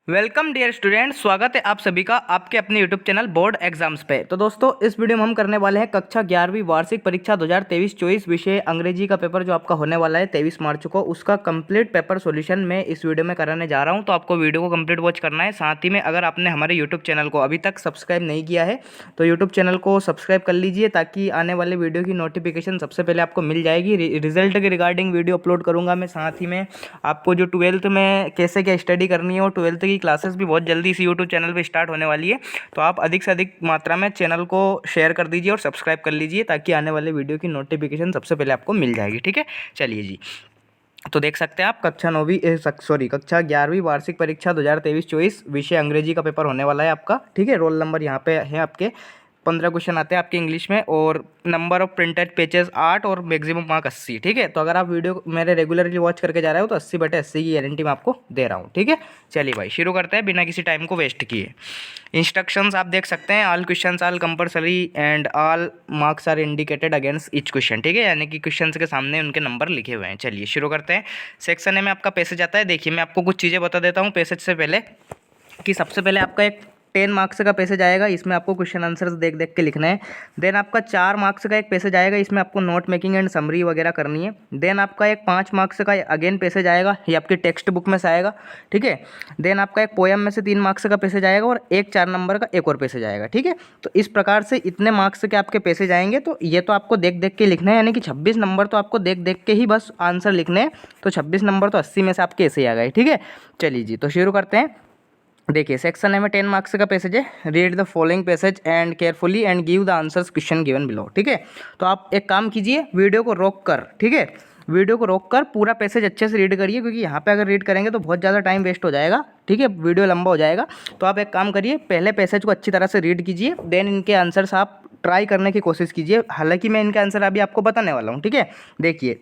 Welcome dear student, स्वागत है आप सभी का आपके अपने यूट्यूब चैनल बोर्ड एग्जाम्स पे। तो दोस्तों इस वीडियो में हम करने वाले हैं कक्षा 11वीं वार्षिक परीक्षा 2023-24 विषय अंग्रेजी का पेपर जो आपका होने वाला है 23 मार्च को, उसका कंप्लीट पेपर सॉल्यूशन मैं इस वीडियो में कराने जा रहा हूं। तो आपको वीडियो को कंप्लीट वॉच करना है। साथ ही में अगर आपने हमारे यूट्यूब चैनल को अभी तक सब्सक्राइब नहीं किया है तो यूट्यूब चैनल को सब्सक्राइब कर लीजिए ताकि आने वाले वीडियो की नोटिफिकेशन सबसे पहले आपको मिल जाएगी। रिजल्ट के रिगार्डिंग वीडियो अपलोड करूँगा मैं। साथ ही में आपको जो 12th में कैसे क्या स्टडी करनी है और 12th की क्लासेस भी बहुत जल्दी इसी यूट्यूब चैनल पे स्टार्ट होने वाली है। तो आप अधिक से अधिक मात्रा में चैनल को शेयर कर दीजिए और सब्सक्राइब कर लीजिए ताकि आने वाले वीडियो की नोटिफिकेशन सबसे पहले आपको मिल जाएगी। ठीक है, चलिए जी। तो देख सकते हैं आप कक्षा 11वीं वार्षिक परीक्षा 2023-24 विषय अंग्रेजी का पेपर होने वाला है आपका। ठीक है, रोल नंबर यहाँ पे है आपके 15 क्वेश्चन आते हैं आपके इंग्लिश में और नंबर ऑफ प्रिंटेड पेजेस 8 और मैक्सिमम मार्क 80। ठीक है, तो अगर आप वीडियो मेरे रेगुलरली वॉच करके जा रहे हो तो 80/80 की गारंटी मैं आपको दे रहा हूँ। ठीक है, चलिए भाई शुरू करते हैं बिना किसी टाइम को वेस्ट किए। इंस्ट्रक्शंस आप देख सकते हैं, all questions are compulsory and all marks are indicated against each question. ठीक है, यानी कि क्वेश्चंस के सामने उनके नंबर लिखे हुए हैं। चलिए शुरू करते हैं। सेक्शन ए में आपका पैसेज आता है। देखिए मैं आपको कुछ चीज़ें बता देता हूँ पैसेज से पहले कि सबसे पहले आपका एक 10 मार्क्स का पैसेज आएगा। इसमें आपको क्वेश्चन आंसर्स देख देख के लिखना है। देन आपका 4 मार्क्स का एक पैसेज आएगा, इसमें आपको नोट मेकिंग एंड समरी वगैरह करनी है। देन आपका एक 5 मार्क्स का अगेन पैसेज आएगा, ये आपकी टेक्स्ट बुक में से आएगा। ठीक है, देन आपका एक पोएम में से 3 मार्क्स का पैसेज आएगा और एक 4 नंबर का एक और पैसेज आएगा। ठीक है, तो इस प्रकार से इतने मार्क्स के आपके पैसेज आएंगे। तो ये तो आपको देख देख के लिखना है, यानी कि 26 नंबर तो आपको देख देख के ही बस आंसर लिखने हैं। तो 26 नंबर तो 80 में से आपके ऐसे ही आ गए। ठीक है, चलिए जी तो शुरू करते हैं। देखिए सेक्शन ए में 10 मार्क्स का पैसेज है। Read the following passage and carefully and give the answers question given below. ठीक है, तो आप एक काम कीजिए, वीडियो को रोक कर, ठीक है, वीडियो को रोक कर पूरा पैसेज अच्छे से रीड करिए, क्योंकि यहाँ पे अगर रीड करेंगे तो बहुत ज़्यादा टाइम वेस्ट हो जाएगा। ठीक है, वीडियो लंबा हो जाएगा। तो आप एक काम करिए, पहले पैसेज को अच्छी तरह से रीड कीजिए, देन इनके आंसर्स आप ट्राई करने की कोशिश कीजिए। हालांकि मैं इनके आंसर अभी आपको बताने वाला हूँ। ठीक है, देखिए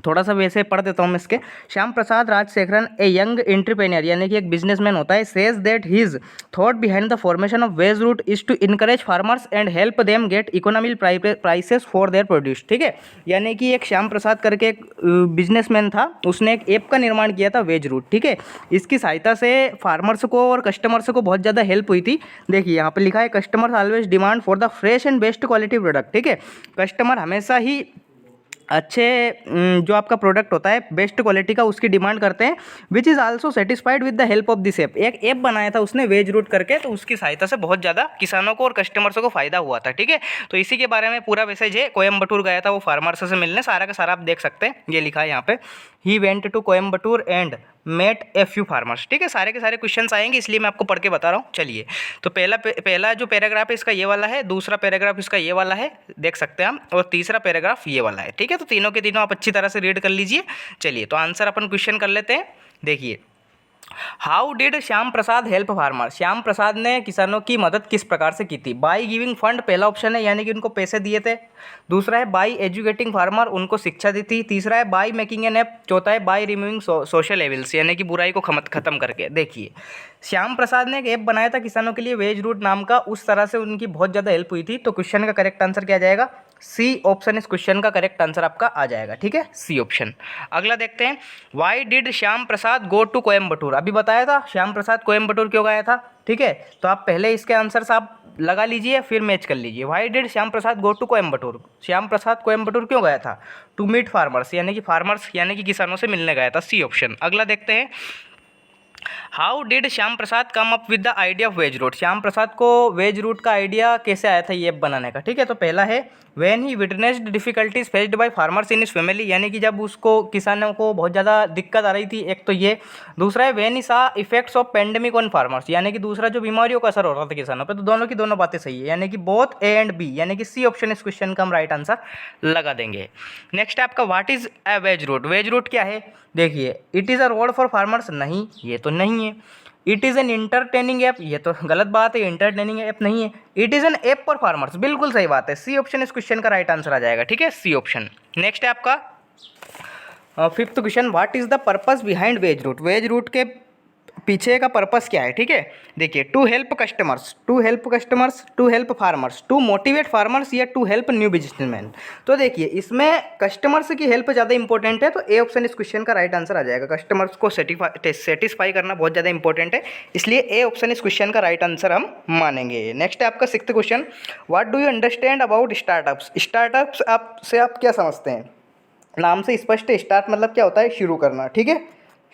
थोड़ा सा वैसे पढ़ देता हूँ मैं इसके। Shyam Prasad Rajasekaran a young entrepreneur, यानी कि एक बिजनेसमैन होता है, says that his thought behind the formation of veg route is to encourage farmers and help them get economical prices for their produce. ठीक है, यानी कि एक श्याम प्रसाद करके एक बिजनेसमैन था, उसने एक ऐप का निर्माण किया था वेज रूट। ठीक है, इसकी सहायता से फार्मर्स को और कस्टमर्स को बहुत ज़्यादा हेल्प हुई थी। देखिए यहाँ पे लिखा है customers always demand for the fresh and best quality product. ठीक है, कस्टमर हमेशा ही अच्छे जो आपका प्रोडक्ट होता है बेस्ट क्वालिटी का, उसकी डिमांड करते हैं। Which is also satisfied with the help of this app. एक ऐप बनाया था उसने वेज रूट करके, तो उसकी सहायता से बहुत ज़्यादा किसानों को और कस्टमर्स को फायदा हुआ था। ठीक है, तो इसी के बारे में पूरा मैसेज है। कोयम्बटूर गया था वो फार्मर्स से मिलने, सारा का सारा आप देख सकते हैं, ये लिखा है यहाँ पे। He went to Coimbatore and met a few farmers. ठीक है, सारे के सारे क्वेश्चंस आएंगे, इसलिए मैं आपको पढ़ के बता रहा हूँ। चलिए, तो पहला जो पैराग्राफ है इसका ये वाला है, दूसरा पैराग्राफ इसका ये वाला है, देख सकते हैं हम, और तीसरा पैराग्राफ ये वाला है। ठीक है, तो तीनों के तीनों आप अच्छी तरह से रीड कर लीजिए। चलिए, तो आंसर अपन क्वेश्चन कर लेते हैं। देखिए, how did Shyam Prasad help farmer, Shyam Prasad ने किसानों की मदद किस प्रकार से की थी। बाई गिविंग फंड पहला ऑप्शन है, यानी कि उनको पैसे दिए थे। दूसरा है बाई एजुकेटिंग फार्मर, उनको शिक्षा दी थी। तीसरा है बाई मेकिंग एन ऐप। चौथा है बाई रिमूविंग सोशल एविल्स, यानी कि बुराई को खत्म करके। देखिए श्याम प्रसाद ने एक ऐप बनाया था किसानों के लिए वेज रूट नाम का, उस तरह से उनकी बहुत ज़्यादा हेल्प हुई थी। तो क्वेश्चन का करेक्ट आंसर क्या जाएगा, सी ऑप्शन इस क्वेश्चन का करेक्ट आंसर आपका आ जाएगा। ठीक है, सी ऑप्शन। अगला देखते हैं, why did Shyam Prasad go to Coimbatore. अभी बताया था श्याम प्रसाद कोयम्बटूर क्यों गया था। ठीक है, तो आप पहले इसके आंसर आप लगा लीजिए, फिर मैच कर लीजिए। Why did Shyam Prasad go to Coimbatore, Shyam Prasad Coimbatore क्यों गया था। टू मीट फार्मर्स, यानी कि किसानों से मिलने गया था, सी ऑप्शन। अगला देखते हैं, how did Shyam Prasad come up with the idea of veg root. Shyam Prasad को वेज रूट का आइडिया कैसे आया था ये बनाने का। ठीक है, तो पहला है when he witnessed difficulties faced by farmers in his family, यानी कि जब उसको किसानों को बहुत ज़्यादा दिक्कत आ रही थी, एक तो ये। दूसरा है व्हेन ही सा effects of pandemic on farmers, यानी कि दूसरा जो बीमारियों का असर हो रहा था किसानों पे। तो दोनों की दोनों बातें सही है, यानी कि बोथ ए एंड बी, यानी कि सी ऑप्शन इस क्वेश्चन का हम राइट आंसर लगा देंगे। नेक्स्ट है आपका what is a veg route. Veg route क्या है। देखिए, it is a road for farmers, नहीं, ये तो नहीं है। It is an entertaining app, ये तो गलत बात है, इंटरटेनिंग ऐप नहीं है। It is an app for farmers, बिल्कुल सही बात है, सी ऑप्शन इस क्वेश्चन का राइट आंसर आ जाएगा। ठीक है, सी ऑप्शन। नेक्स्ट है आपका fifth question, what is the purpose behind veg route. Veg route के पीछे का पर्पस क्या है, ठीक है। देखिए, to help customers, to help customers, to help farmers, to motivate farmers या टू हेल्प न्यू बिजनेसमैन। तो देखिए, इसमें कस्टमर्स की हेल्प ज़्यादा इंपॉर्टेंट है, तो ए ऑप्शन इस क्वेश्चन का राइट आंसर आ जाएगा। कस्टमर्स को सेटिस्फाई करना बहुत ज़्यादा इंपॉर्टेंट है, इसलिए ए ऑप्शन इस क्वेश्चन का राइट आंसर हम मानेंगे। नेक्स्ट है आपका 6th question, what do you understand about startups. Startups आप क्या समझते हैं। नाम से स्पष्ट है, स्टार्ट मतलब क्या होता है, शुरू करना, ठीक है,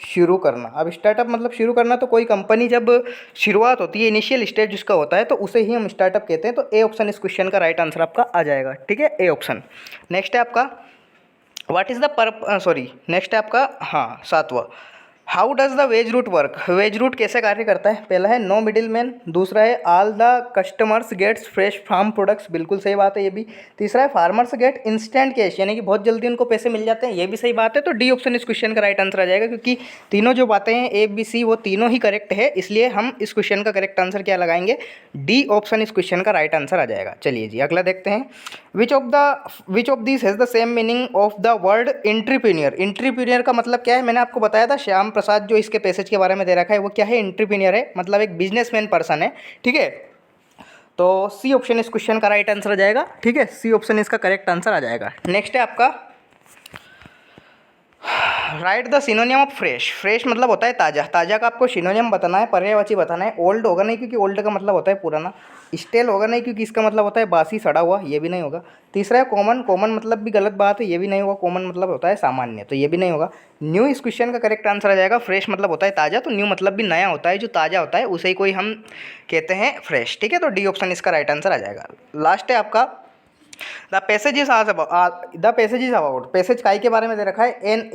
शुरू करना। अब स्टार्टअप मतलब शुरू करना, तो कोई कंपनी जब शुरुआत होती है, इनिशियल स्टेज जिसका होता है, तो उसे ही हम स्टार्टअप कहते हैं। तो ए ऑप्शन इस क्वेश्चन का राइट आंसर आपका आ जाएगा, ठीक है, ए ऑप्शन। नेक्स्ट है आपका व्हाट इज़ द नेक्स्ट है आपका 7वां, how does the wedge root work. Wedge root कैसे कार्य करता है। पहला है नो मिडिल मैन, दूसरा है all the customers gets fresh farm products, बिल्कुल सही बात है ये भी। तीसरा है फार्मर्स गेट इंस्टेंट कैश, यानी कि बहुत जल्दी उनको पैसे मिल जाते हैं, ये भी सही बात है। तो डी ऑप्शन इस क्वेश्चन का राइट आंसर आ जाएगा, क्योंकि तीनों जो बातें हैं ए बी सी वो तीनों ही करेक्ट है, इसलिए हम इस क्वेश्चन का करेक्ट आंसर क्या लगाएंगे, डी ऑप्शन इस क्वेश्चन का राइट आंसर आ जाएगा। चलिए जी, अगला देखते हैं, which of this has the same meaning of the word entrepreneur. Entrepreneur का मतलब क्या है, मैंने आपको बताया था, श्याम प्रसाद जो इसके पैसेज के बारे में दे रखा है वो क्या है, एंटरप्रेन्योर है, मतलब एक बिजनेसमैन पर्सन है, ठीक है। तो सी ऑप्शन इस क्वेश्चन का राइट आंसर आ जाएगा, ठीक है, सी ऑप्शन इसका करेक्ट आंसर आ जाएगा। नेक्स्ट है आपका right the सिनोनियम of fresh. Fresh मतलब होता है ताज़ा, ताज़ा का आपको सिनोनियम बताना है, पर्यायवाची बताना है। ओल्ड होगा नहीं, क्योंकि ओल्ड का मतलब होता है पुराना। स्टेल होगा नहीं, क्योंकि इसका मतलब होता है बासी सड़ा हुआ, ये भी नहीं होगा। तीसरा है कॉमन, कॉमन मतलब भी गलत बात है, ये भी नहीं होगा। कॉमन मतलब होता है सामान्य, तो ये भी नहीं होगा। न्यू इस क्वेश्चन का करेक्ट आंसर आ जाएगा। फ्रेश मतलब होता है ताज़ा, तो न्यू मतलब भी नया होता है, जो ताज़ा होता है उसे ही कोई हम कहते हैं फ्रेश, ठीक है। तो डी ऑप्शन इसका राइट आंसर आ जाएगा। लास्ट है आपका the passage is about. Passage काय के बारे में दे रखा है, एन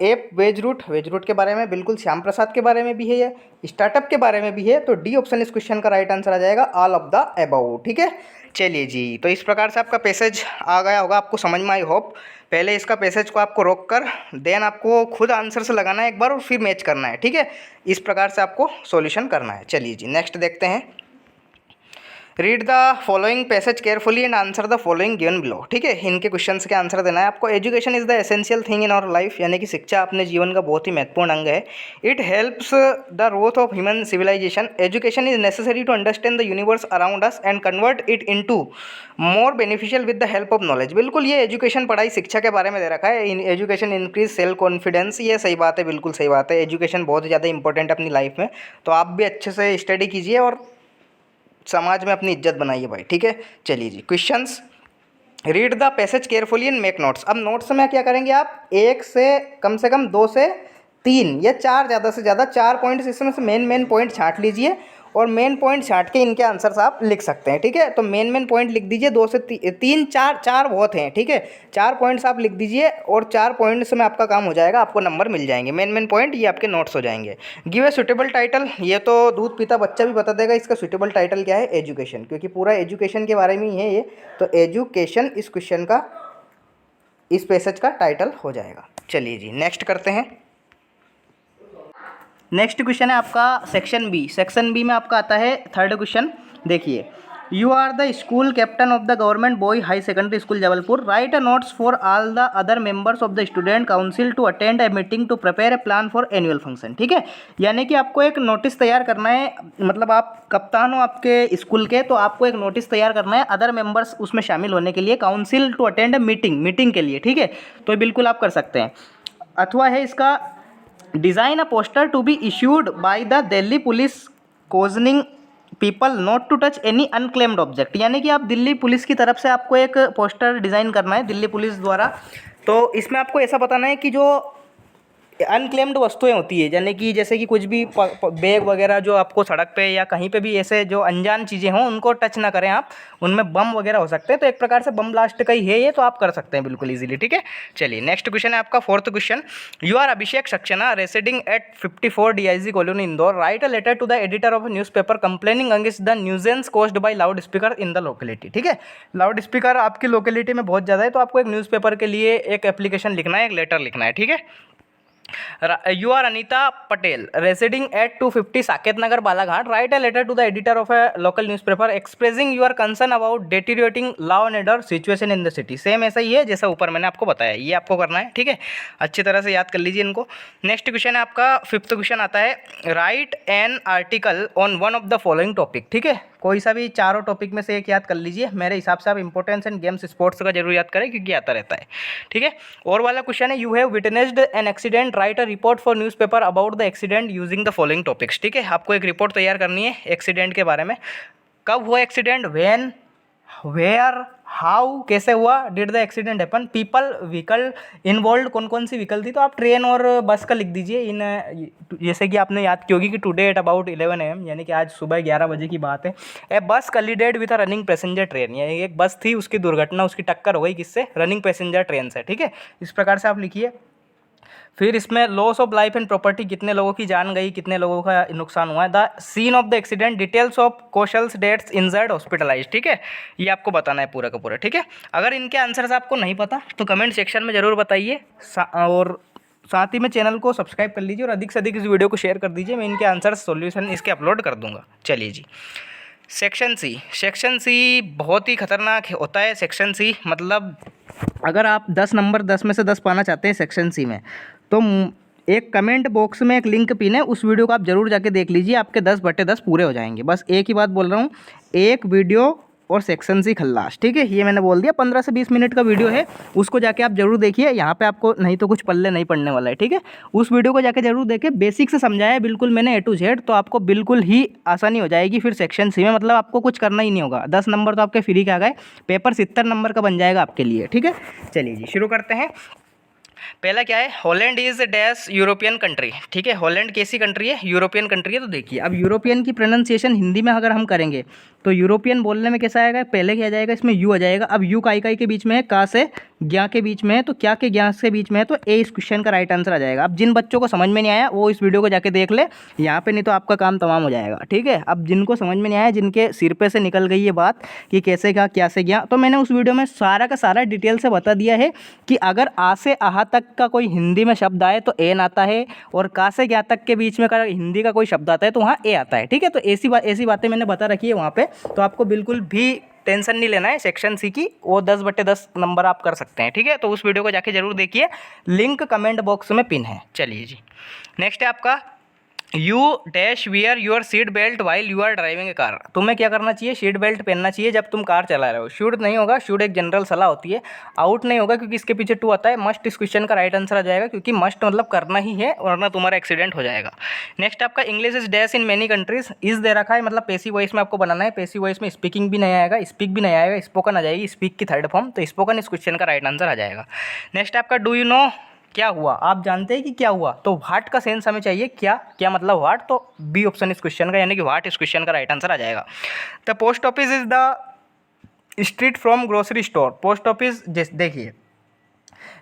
एप वेज रूट के बारे में, बिल्कुल श्याम प्रसाद के बारे में भी है, ये स्टार्टअप के बारे में भी है। तो डी ऑप्शन इस क्वेश्चन का राइट आंसर आ जाएगा, ऑल ऑफ द अबाउट, ठीक है। चलिए जी, तो इस प्रकार से आपका पैसेज आ गया होगा आपको समझ में, आई होप। पहले इसका पैसेज को आपको रोक कर देन आपको खुद आंसर से लगाना है एक बार, और फिर मैच करना है, ठीक है। इस प्रकार से आपको सॉल्यूशन करना है। चलिए जी, नेक्स्ट देखते हैं, read the following passage carefully and answer the following given below, ठीक है। इनके क्वेश्चंस के आंसर देना है आपको। Education is the essential thing in our life, यानी कि शिक्षा अपने जीवन का बहुत ही महत्वपूर्ण अंग है। It helps the growth of human civilization. Education is necessary to understand the universe around us and convert it into more beneficial with the help of knowledge. बिल्कुल, ये एजुकेशन पढ़ाई शिक्षा के बारे में दे रखा है। एजुकेशन इंक्रीज सेल्फ कॉन्फिडेंस, ये सही बात है, बिल्कुल सही बात है। एजुकेशन बहुत ज़्यादा इंपॉर्टेंट है अपनी लाइफ में, तो आप भी अच्छे से स्टडी कीजिए और समाज में अपनी इज्जत बनाइए भाई, ठीक है। चलिए जी, questions, read the passage carefully and make notes. अब नोट्स में क्या करेंगे आप, एक से कम 2 से 3 या 4, ज़्यादा से ज़्यादा 4 पॉइंट्स, इसमें से मेन पॉइंट छांट लीजिए, और मेन पॉइंट छांट के इनके आंसर्स आप लिख सकते हैं, ठीक है। तो मेन पॉइंट लिख दीजिए, 2 से 3, 4 बहुत हैं, ठीक है। 4 पॉइंट्स आप लिख दीजिए, और 4 पॉइंट्स में आपका काम हो जाएगा, आपको नंबर मिल जाएंगे। मेन पॉइंट ये आपके नोट्स हो जाएंगे। गिव ए सुटेबल टाइटल, ये तो दूध पीता बच्चा भी बता देगा इसका सुटेबल टाइटल क्या है, एजुकेशन, क्योंकि पूरा एजुकेशन के बारे में ही है ये। तो एजुकेशन इस क्वेश्चन का, इस पैसेज का टाइटल हो जाएगा। चलिए जी, नेक्स्ट करते हैं। नेक्स्ट क्वेश्चन है आपका सेक्शन बी। सेक्शन बी में आपका आता है 3rd क्वेश्चन। देखिए, you are the school captain of the government boy high secondary school Jabalpur. Write a notes for all the other members of the student council to attend a meeting to prepare a plan for annual function, ठीक है। यानी कि आपको एक notice तैयार करना है, मतलब आप कप्तान हो आपके स्कूल के, तो आपको एक नोटिस तैयार करना है अदर मेंबर्स उसमें शामिल होने के लिए, council to attend a meeting के लिए, ठीक है। तो बिल्कुल आप कर सकते हैं। अथवा है इसका, design a poster to be issued by the Delhi police cautioning people not to touch any unclaimed object. यानी कि आप दिल्ली पुलिस की तरफ से आपको एक पोस्टर डिज़ाइन करना है दिल्ली पुलिस द्वारा। तो इसमें आपको ऐसा बताना है कि जो अनक्लेम्ड वस्तुएं होती है, यानी कि जैसे कि कुछ भी बैग वगैरह जो आपको सड़क पे या कहीं पे भी ऐसे जो अनजान चीज़ें हों उनको टच ना करें आप, उनमें बम वगैरह हो सकते हैं। तो एक प्रकार से बम ब्लास्ट का ही है ये, तो आप कर सकते हैं बिल्कुल इजीली, ठीक है। चलिए, नेक्स्ट क्वेश्चन है आपका 4th question. You are Abhishek Saxena residing at 54 DIG colony Indore. Write a letter to the editor of newspaper complaining against the nuisance caused by loudspeaker in the locality, ठीक है। Loud speaker आपकी locality में बहुत ज़्यादा है, तो आपको एक न्यूज़पेपर के लिए एक एप्लीकेशन लिखना है, एक लेटर लिखना है, ठीक है। You are Anita Patel, residing at 250 Saket Nagar, Balaghat. Write a letter to the editor of a local newspaper expressing your concern about deteriorating law and order situation in the city. Same ऐसा ही है जैसा ऊपर मैंने आपको बताया, ये आपको करना है, ठीक है। अच्छी तरह से याद कर लीजिए इनको। नेक्स्ट क्वेश्चन है आपका, फिफ्थ क्वेश्चन आता है, right an article on one of the following topic, ठीक है। कोई सा भी चारों टॉपिक में से एक याद कर लीजिए। मेरे हिसाब से आप इंपॉर्टेंस एंड गेम्स स्पोर्ट्स का जरूर याद करें क्योंकि आता रहता है, ठीक है। और वाला क्वेश्चन है, you have witnessed an accident, right a report for newspaper about the accident using the following topics, ठीक है। आपको एक रिपोर्ट तैयार करनी है एक्सीडेंट के बारे में। कब हुआ एक्सीडेंट, व्हेन, वेयर, हाउ, कैसे हुआ, did the accident happen, people, vehicle involve, कौन कौन सी व्हीकल थी। तो आप ट्रेन और बस का लिख दीजिए इन, जैसे कि आपने याद की होगी कि टुडे एट अबाउट 11 AM, यानी कि आज सुबह 11 बजे की बात है। A bus collided with a running passenger train, यानी एक बस थी, उसकी दुर्घटना, उसकी टक्कर हो गई किससे, रनिंग पैसेंजर ट्रेन से, ठीक है। इस प्रकार से आप लिखिए। फिर इसमें loss of life and property, कितने लोगों की जान गई, कितने लोगों का नुकसान हुआ है। The scene of the accident, details of casualties, dates, injured, hospitalise, ठीक है। ये आपको बताना है पूरा का पूरा, ठीक है। अगर इनके आंसर्स आपको नहीं पता तो कमेंट सेक्शन में ज़रूर बताइए, और साथ ही में चैनल को सब्सक्राइब कर लीजिए और अधिक से अधिक इस वीडियो को शेयर कर दीजिए। मैं इनके आंसर सॉल्यूशन इसके अपलोड कर दूंगा। चलिए जी, सेक्शन सी। सेक्शन सी बहुत ही खतरनाक होता है। सेक्शन सी मतलब अगर आप 10 नंबर 10 में से 10 पाना चाहते हैं सेक्शन सी में, तो एक कमेंट बॉक्स में एक लिंक पिन है, उस वीडियो को आप जरूर जाके देख लीजिए, आपके 10/10 पूरे हो जाएंगे। बस एक ही बात बोल रहा हूँ, एक वीडियो और सेक्शन सी खल्लास, ठीक है। ये मैंने बोल दिया, 15 से 20 मिनट का वीडियो है, उसको जाके आप जरूर देखिए। यहाँ पे आपको नहीं तो कुछ पल्ले नहीं पड़ने वाला है, ठीक है। उस वीडियो को जाके जरूर देखें, बेसिक से समझाया है बिल्कुल मैंने A to Z, तो आपको बिल्कुल ही आसानी हो जाएगी फिर सेक्शन सी में। मतलब आपको कुछ करना ही नहीं होगा। 10 नंबर तो आपके फ्री के आ गए, पेपर 70 नंबर का बन जाएगा आपके लिए, ठीक है। चलिए जी, शुरू करते हैं। पहला क्या है, Holland is dash European country, ठीक है। हॉलैंड कैसी कंट्री है, यूरोपियन कंट्री है। तो देखिए, अब यूरोपियन की प्रोनाउंसिएशन हिंदी में अगर हम करेंगे तो यूरोपियन बोलने में कैसा आएगा, पहले क्या आ जाएगा, इसमें यू आ जाएगा। अब यू काई काई के बीच में है, का से ज्ञा के बीच में है, तो क्या के ज्ञा के बीच में है, तो ए इस क्वेश्चन का राइट आंसर आ जाएगा। अब जिन बच्चों को समझ में नहीं आया वो इस वीडियो को जाके देख ले यहाँ पे, नहीं तो आपका काम तमाम हो जाएगा, ठीक है। अब जिनको समझ में नहीं आया, जिनके सिर पे से निकल गई ये बात कि कैसे क्या, क्या से क्या, तो मैंने उस वीडियो में सारा का सारा डिटेल से बता दिया है कि अगर आ से आहा तक का कोई हिंदी में शब्द आए तो एन आता है, और का से ज्ञा तक के बीच में अगर हिंदी का कोई शब्द आता है तो वहाँ ए आता है, ठीक है। तो ऐसी बातें मैंने बता रखी है वहाँ पे, तो आपको बिल्कुल भी टेंशन नहीं लेना है सेक्शन सी की। वो 10/10 नंबर आप कर सकते हैं, ठीक है। तो उस वीडियो को जाके जरूर देखिए, लिंक कमेंट बॉक्स में पिन है। चलिए जी, नेक्स्ट है आपका, you dash wear your seat belt while you are driving a car. तुम्हें क्या करना चाहिए, सीट बेल्ट पहनना चाहिए जब तुम कार चला रहे हो। शुड नहीं होगा, शुड एक जनरल सलाह होती है। आउट नहीं होगा क्योंकि इसके पीछे टू आता है। मस्ट इस क्वेश्चन का राइट आंसर आ जाएगा, क्योंकि मस्ट मतलब करना ही है, वरना तुम्हारा एक्सीडेंट हो जाएगा। नेक्स्ट आपका, English is dash in many countries, is they रखा है, मतलब पेसिव वॉइस में आपको बनाना है। पेसिव वॉइस में स्पीकिंग भी नहीं आएगा, स्पीक भी नहीं आएगा, स्पोकन आ जाएगी, स्पीक की थर्ड फॉर्म, तो स्पोकन इस क्वेश्चन का राइट आंसर आ जाएगा। नेक्स्ट आपका, डू यू नो, क्या हुआ, आप जानते हैं कि क्या हुआ, तो व्हाट का सेंस हमें चाहिए, क्या क्या मतलब व्हाट, तो बी ऑप्शन इस क्वेश्चन का, यानी कि व्हाट इस क्वेश्चन का राइट आंसर आ जाएगा। The post office is the street from grocery store. Post office, देखिए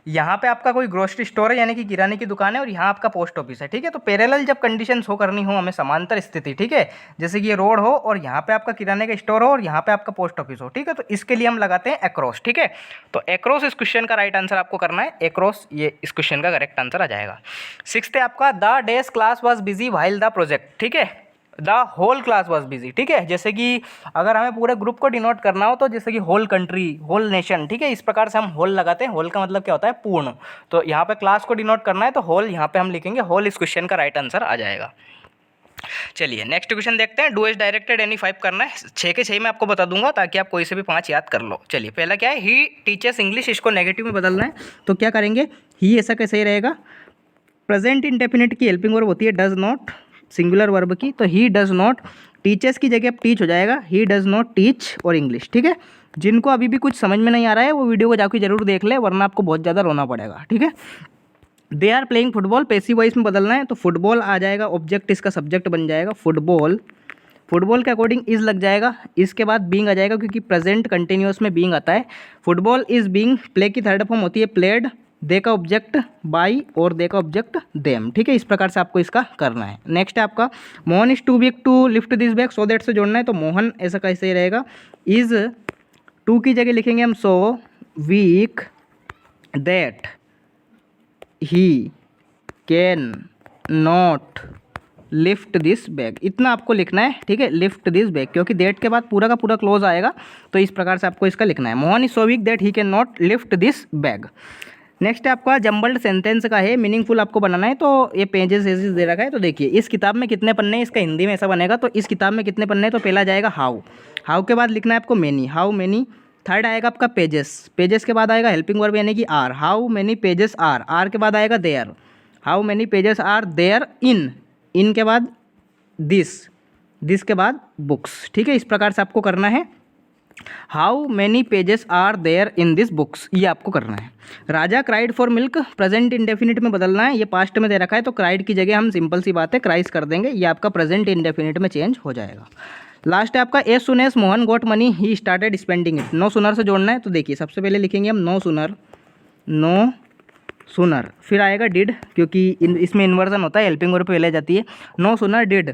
यहाँ पे आपका कोई ग्रोसरी स्टोर है, यानी कि किराने की दुकान है, और यहाँ आपका पोस्ट ऑफिस है, ठीक है। तो पैरेलल जब कंडीशन शो करनी हो हमें, समांतर स्थिति, ठीक है, जैसे कि ये रोड हो और यहाँ पे आपका किराने का स्टोर हो और यहाँ पे आपका पोस्ट ऑफिस हो, ठीक है, तो इसके लिए हम लगाते हैं अक्रॉस, ठीक है। तो अक्रॉस इस क्वेश्चन का राइट आंसर आपको करना है, अक्रॉस, ये इस क्वेश्चन का करेक्ट आंसर आ जाएगा। सिक्स्थ है आपका, the dash class was busy while the project, ठीक है। The whole class was busy, ठीक है। जैसे कि अगर हमें पूरे ग्रुप को डिनोट करना हो तो जैसे कि होल कंट्री, होल नेशन, ठीक है, इस प्रकार से हम होल लगाते हैं। होल का मतलब क्या होता है, पूर्ण। तो यहाँ पे क्लास को डिनोट करना है तो होल यहाँ पे हम लिखेंगे, होल इस क्वेश्चन का राइट आंसर आ जाएगा। चलिए नेक्स्ट क्वेश्चन देखते हैं। डू एज डायरेक्टेड एनी 5 करना है, 6 के 6 मैं आपको बता दूंगा ताकि आप कोई से भी 5 याद कर लो। चलिए पहला क्या है, ही टीचर्स इंग्लिश, इसको नेगेटिव में बदलना है, तो क्या करेंगे, ही ऐसा कैसे ही रहेगा। प्रेजेंट इंडेफिनिट की हेल्पिंग वर्ब होती है डज नॉट, सिंगुलर वर्ब की, तो ही डज नॉट, टीचर्स की जगह अब टीच हो जाएगा, ही डज नॉट टीच और इंग्लिश, ठीक है। जिनको अभी भी कुछ समझ में नहीं आ रहा है वो वीडियो को जाकर जरूर देख ले, वरना आपको बहुत ज़्यादा रोना पड़ेगा, ठीक है। They are playing football, passive voice में बदलना है, तो फुटबॉल आ जाएगा, ऑब्जेक्ट इसका सब्जेक्ट बन जाएगा फुटबॉल। फुटबॉल के अकॉर्डिंग इज लग जाएगा, इसके बाद बीइंग आ जाएगा क्योंकि प्रेजेंट कंटिन्यूअस में बीइंग आता है। फुटबॉल इज बीइंग, प्ले की थर्ड फॉर्म होती है प्लेड, दे का ऑब्जेक्ट बाई और दे का ऑब्जेक्ट देम, ठीक है। इस प्रकार से आपको इसका करना है। नेक्स्ट है आपका, Mohan is too weak to lift this bag, so that से जोड़ना है, तो मोहन ऐसा कैसे ही रहेगा, इज टू की जगह लिखेंगे हम so weak that he can not lift this bag, इतना आपको लिखना है, ठीक है, लिफ्ट दिस बैग, क्योंकि दैट के बाद पूरा का पूरा क्लोज आएगा, तो इस प्रकार से आपको इसका लिखना है। Mohan is so weak that he can not lift this bag. Next है आपका जम्बल्ड सेंटेंस का है, मीनिंगफुल आपको बनाना है, तो ये पेजेस एजेस दे रखा है। तो देखिए इस किताब में कितने पन्ने हैं, इसका हिंदी में ऐसा बनेगा, तो इस किताब में कितने पन्ने हैं, तो पहला जाएगा हाउ, हाउ के बाद लिखना है आपको मैनी, हाउ मैनी। थर्ड आएगा आपका पेजेस, पेजेस के बाद आएगा हेल्पिंग वर्ब यानी कि are, how many pages are, are के बाद आएगा there, how many pages are there in, in के बाद दिस, दिस के बाद बुक्स, ठीक है, इस प्रकार से आपको करना है। How many pages are there in this books, ये आपको करना है। Raja cried for milk, present indefinite में बदलना है, ये पास्ट में दे रखा है, तो क्राइड की जगह हम सिंपल सी बात है क्राइस कर देंगे, ये आपका प्रेजेंट इंडेफिनिट में चेंज हो जाएगा। लास्ट है आपका as soon as Mohan got money he started spending it, no sooner से जोड़ना है, तो देखिए सबसे पहले लिखेंगे हम नो सुनर, नो सुनर, फिर आएगा डिड, क्योंकि इसमें इन्वर्जन होता है, हेल्पिंग वर्ब पहले जाती है। नो सुनर डिड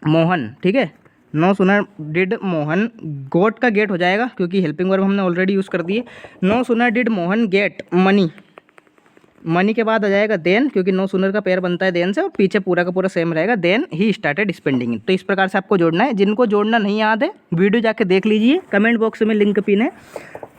मोहन, ठीक है, नो सुनर डिड मोहन, गोट का गेट हो जाएगा क्योंकि हेल्पिंग वर्ब हमने ऑलरेडी यूज़ कर दिए। No sooner did Mohan get money, money के बाद आ जाएगा देन, क्योंकि नो सुनर का पेयर बनता है देन से, और पीछे पूरा का पूरा सेम रहेगा, then he started spending it. तो इस प्रकार से आपको जोड़ना है। जिनको जोड़ना नहीं याद है वीडियो जाके देख लीजिए, कमेंट बॉक्स में लिंक पिन है,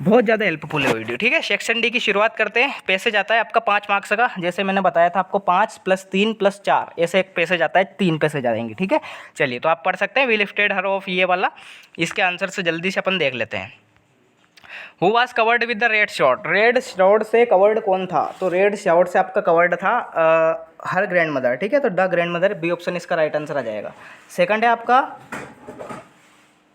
बहुत ज़्यादा हेल्पफुल है वीडियो, ठीक है। सेक्शन डी की शुरुआत करते हैं। पैसेज आता है आपका 5 मार्क्स का, जैसे मैंने बताया था आपको 5 + 3 + 4 ऐसे एक पैसेज आता है, 3 पैसेज आ जाएंगे, ठीक है। चलिए तो आप पढ़ सकते हैं वी लिफ्टेड हर ऑफ, ये वाला, इसके आंसर से जल्दी से अपन देख लेते हैं। Who was covered with the red shot, red shot से कवर्ड कौन था, तो रेड शॉट से आपका कवर्ड था हर ग्रैंड मदर, ठीक है, तो the grand mother, B option इसका राइट आंसर आ जाएगा। सेकंड है आपका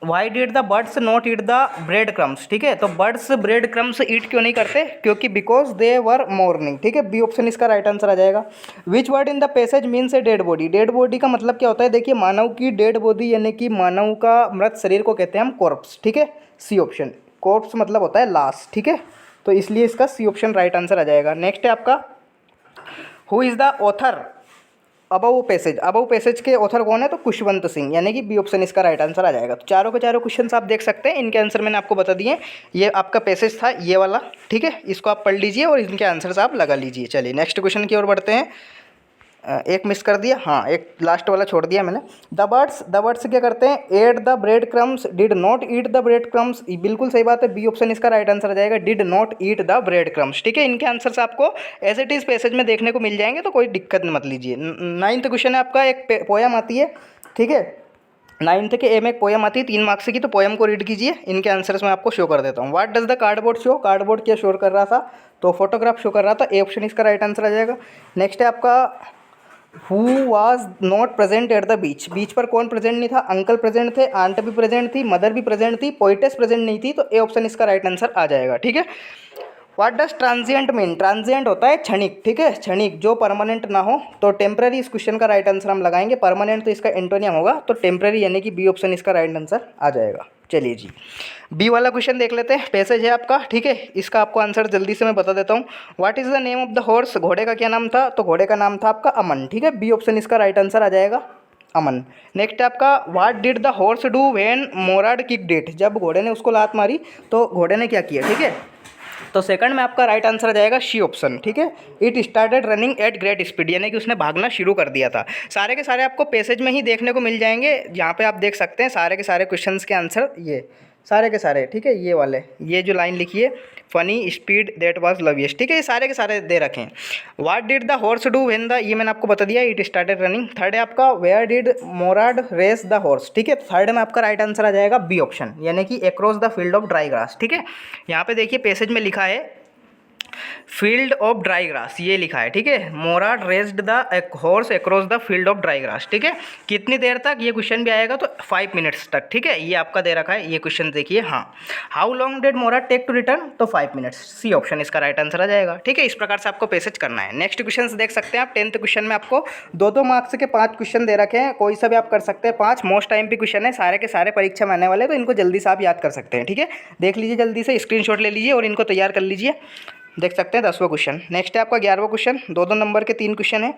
why did the birds not eat the bread crumbs, ठीक है, तो बर्ड्स ब्रेड क्रम्स ईट क्यों नहीं करते, क्योंकि बिकॉज दे वर मॉर्निंग, ठीक है, बी ऑप्शन इसका राइट आंसर आ जाएगा। Which word in the passage means a dead body, dead body का मतलब क्या होता है, देखिए मानव की डेड बॉडी यानी कि मानव का मृत शरीर को कहते हैं हम कॉर्प्स, ठीक है, सी ऑप्शन, कॉर्प्स मतलब होता है लाश, ठीक है, तो इसलिए इसका सी ऑप्शन राइट आंसर आ जाएगा। नेक्स्ट है आपका who is the author above passage, above passage के ऑथर कौन है, तो खुशवंत सिंह, यानी कि बी ऑप्शन इसका राइट आंसर आ जाएगा। तो चारों के चारों क्वेश्चन आप देख सकते हैं, इनके आंसर मैंने आपको बता दिए। ये आपका पैसेज था ये वाला, ठीक है, इसको आप पढ़ लीजिए और इनके आंसर्स आप लगा लीजिए। चलिए नेक्स्ट क्वेश्चन की ओर बढ़ते हैं। एक मिस कर दिया, हाँ एक लास्ट वाला छोड़ दिया मैंने। द बर्ड्स क्या करते हैं, at the bread crumbs, did not eat the bread crumbs, बिल्कुल सही बात है, बी ऑप्शन इसका राइट आंसर आ जाएगा, did not eat the bread crumbs, ठीक है। इनके आंसर्स आपको एज इट इज़ पैसेज में देखने को मिल जाएंगे, तो कोई दिक्कत मत लीजिए। 9th क्वेश्चन है आपका, एक पोयम आती है, ठीक है, 9th के ए में एक पोयम आती है 3 मार्क्स की, तो पोयम को रीड कीजिए, इनके आंसर्स मैं आपको शो कर देता हूँ। What does the cardboard show, cardboard क्या शो कर रहा था, तो फोटोग्राफ शो कर रहा था, ए ऑप्शन इसका राइट आंसर आ जाएगा। नेक्स्ट है आपका who was not present at the beach, beach पर कौन प्रेजेंट नहीं था, अंकल प्रेजेंट थे, आंट भी प्रेजेंट थी, मदर भी प्रेजेंट थी, पोइटेस प्रेजेंट नहीं थी, तो ए ऑप्शन इसका राइट आंसर आ जाएगा, ठीक है। What does transient mean, transient होता है क्षणिक, ठीक है, क्षणिक जो परमानेंट ना हो, तो टेम्पररी इस क्वेश्चन का राइट आंसर हम लगाएंगे, परमानेंट तो इसका एंटोनियम होगा, तो टेम्पररी यानी कि बी ऑप्शन इसका राइट आंसर आ जाएगा। चलिए जी बी वाला क्वेश्चन देख लेते हैं, पैसेज है आपका, ठीक है, इसका आपको आंसर जल्दी से मैं बता देता हूँ। What is the name of the horse, घोड़े का क्या नाम था, तो घोड़े का नाम था आपका अमन, ठीक है, बी ऑप्शन इसका राइट आंसर आ जाएगा अमन। नेक्स्ट है आपका what did the horse do when Mourad kicked it, जब घोड़े ने उसको लात मारी तो घोड़े ने क्या किया, ठीक है, तो सेकंड में आपका राइट आंसर आ जाएगा शी ऑप्शन, ठीक है, it started running at great speed, यानी कि उसने भागना शुरू कर दिया था। सारे के सारे आपको पैसेज में ही देखने को मिल जाएंगे, यहाँ पे आप देख सकते हैं सारे के सारे क्वेश्चंस के आंसर, ये सारे के सारे, ठीक है, ये वाले, ये जो लाइन लिखी है फनी स्पीड दैट वाज लवियस्ट, ठीक है, ये सारे के सारे दे रखे हैं। What did the horse do when the, ये मैंने आपको बता दिया, इट स्टार्टेड रनिंग। थर्ड है आपका where did Mourad race the horse, ठीक है, थर्ड में आपका राइट आंसर आ जाएगा बी ऑप्शन, यानी कि across the field of dry grass, ठीक है। यहाँ पे देखिए पैसेज में लिखा है फील्ड ऑफ ड्राई ग्रास, ये लिखा है, ठीक है, Mourad raced the horse across the field of dry grass, ठीक है। कितनी देर तक, ये क्वेश्चन भी आएगा तो 5 मिनट्स तक, ठीक है, ये आपका दे रखा है, ये क्वेश्चन देखिए। हाँ how long did Mourad take to return, तो 5 मिनट्स, सी ऑप्शन इसका राइट आंसर आ जाएगा, ठीक है। इस प्रकार से आपको पैसेज करना है। नेक्स्ट क्वेश्चन देख सकते हैं आप, 10th क्वेश्चन में आपको 2-2 मार्क्स के 5 क्वेश्चन दे रखे हैं, कोई सा भी आप कर सकते हैं, 5 मोस्ट टाइम पे क्वेश्चन है, सारे के सारे परीक्षा में आने वाले, तो इनको जल्दी से आप याद कर सकते हैं, ठीक है। देख लीजिए जल्दी से, स्क्रीनशॉट ले लीजिए और इनको तैयार कर लीजिए। देख सकते हैं 10वां क्वेश्चन। नेक्स्ट है आपका 11वां क्वेश्चन, 2-2 नंबर के 3 क्वेश्चन है,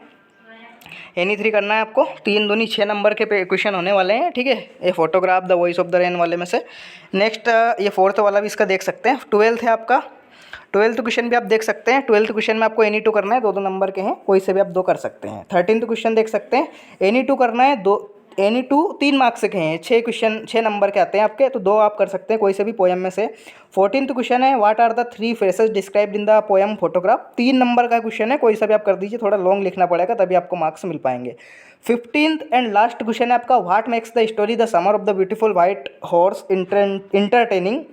एनी 3 करना है आपको, 3 दूनी 6 नंबर के क्वेश्चन होने वाले हैं, ठीक है। ये photograph the voice of the rain वाले में से। नेक्स्ट ये 4th वाला भी इसका देख सकते हैं। 12th है आपका 12th क्वेश्चन भी आप देख सकते हैं। 12th क्वेश्चन में आपको एनी टू करना है, 2-2 नंबर के हैं, कोई से भी आप 2 कर सकते हैं। 13th क्वेश्चन देख सकते हैं, एनी टू करना है, 2 एनी टू 3 मार्क्स के हैं, 6 क्वेश्चन 6 नंबर के आते हैं आपके, तो 2 आप कर सकते हैं कोई से भी पोएम में से। 14th क्वेश्चन है, what are the 3 faces described in the poem photograph, 3 number का क्वेश्चन है, कोई सा भी आप कर दीजिए, थोड़ा लॉन्ग लिखना पड़ेगा तभी आपको मार्क्स मिल पाएंगे। 15th एंड लास्ट क्वेश्चन है आपका, what makes the story the summer of the beautiful white horse entertaining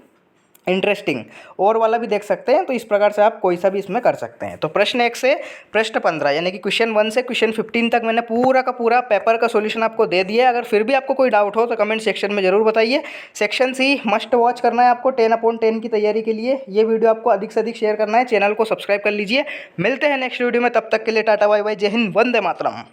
interesting, और वाला भी देख सकते हैं। तो इस प्रकार से आप कोई सा भी इसमें कर सकते हैं। तो प्रश्न 1 से प्रश्न 15 यानी कि क्वेश्चन 1 से क्वेश्चन 15 तक मैंने पूरा का पूरा पेपर का सॉल्यूशन आपको दे दिया है। अगर फिर भी आपको कोई डाउट हो तो कमेंट सेक्शन में ज़रूर बताइए। सेक्शन सी मस्ट वॉच करना है आपको 10/10 की तैयारी के लिए। ये वीडियो आपको अधिक से अधिक शेयर करना है, चैनल को सब्सक्राइब कर लीजिए। मिलते हैं नेक्स्ट वीडियो में, तब तक के लिए टाटा बाय बाय, जय हिंद, वंदे मातरम।